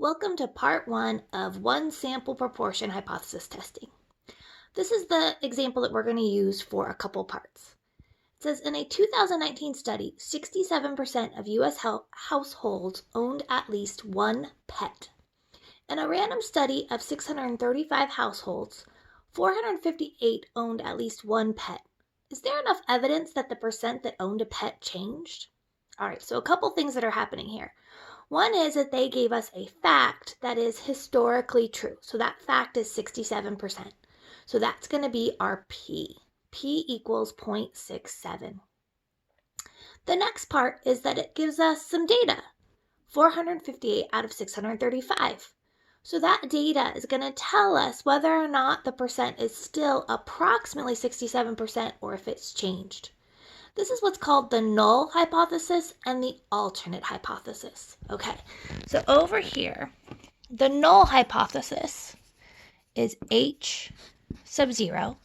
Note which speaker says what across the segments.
Speaker 1: Welcome to part one of one sample proportion hypothesis testing. This is the example that we're going to use for a couple parts. It says in a 2019 study, 67% of U.S. households owned at least one pet. In a random study of 635 households, 458 owned at least one pet. Is there enough evidence that the percent that owned a pet changed? All right, so a couple things that are happening here. One is that they gave us a fact that is historically true. So that fact is 67%. So that's going to be our P. P equals 0.67. The next part is that it gives us some data. 458 out of 635. So that data is going to tell us whether or not the percent is still approximately 67% or if it's changed. This is what's called the null hypothesis and the alternate hypothesis. Okay, so over here, the null hypothesis is H sub 0.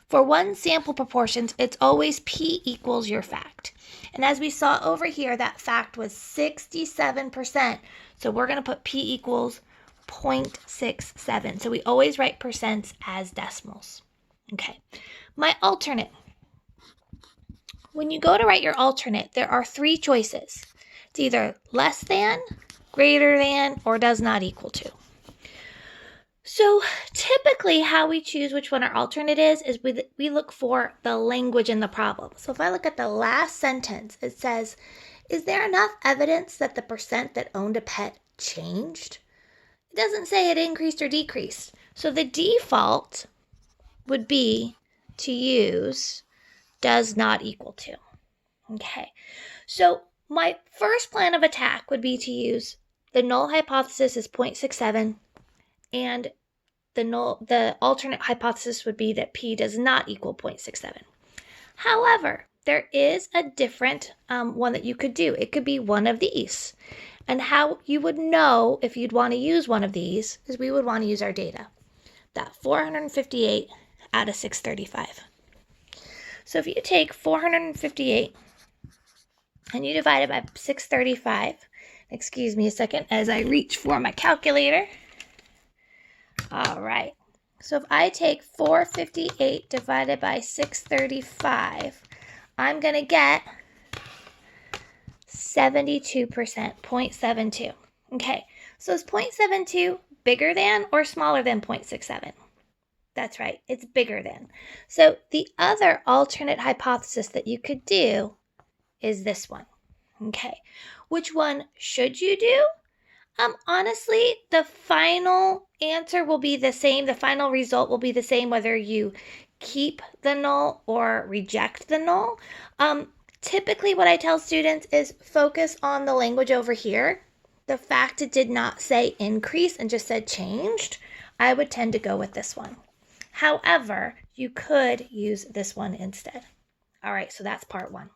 Speaker 1: For one sample proportions, it's always P equals your fact. And as we saw over here, that fact was 67%. So we're going to put P equals 0.67. So we always write percents as decimals. Okay, my alternate. When you go to write your alternate, there are three choices. It's either less than, greater than, or does not equal to. So typically how we choose which one our alternate is we look for the language in the problem. So if I look at the last sentence, it says, is there enough evidence that the percent that owned a pet changed? It doesn't say it increased or decreased. So the default would be to use does not equal to. Okay, so my first plan of attack would be to use the null hypothesis is 0.67 and the alternate hypothesis would be that P does not equal 0.67. However, there is a different one that you could do. It could be one of these. And how you would know if you'd want to use one of these is we would want to use our data. That 458 out of 635. So if you take 458 and you divide it by 635, excuse me a second as I reach for my calculator. All right, so if I take 458 divided by 635, I'm going to get 72%, 0.72. Okay, so is 0.72 bigger than or smaller than 0.67? That's right, it's bigger than. So the other alternate hypothesis that you could do is this one. Okay, which one should you do? Honestly, the final answer will be the same. The final result will be the same whether you keep the null or reject the null. Typically what I tell students is focus on the language over here. The fact it did not say increase and just said changed, I would tend to go with this one. However, you could use this one instead. All right, so that's part one.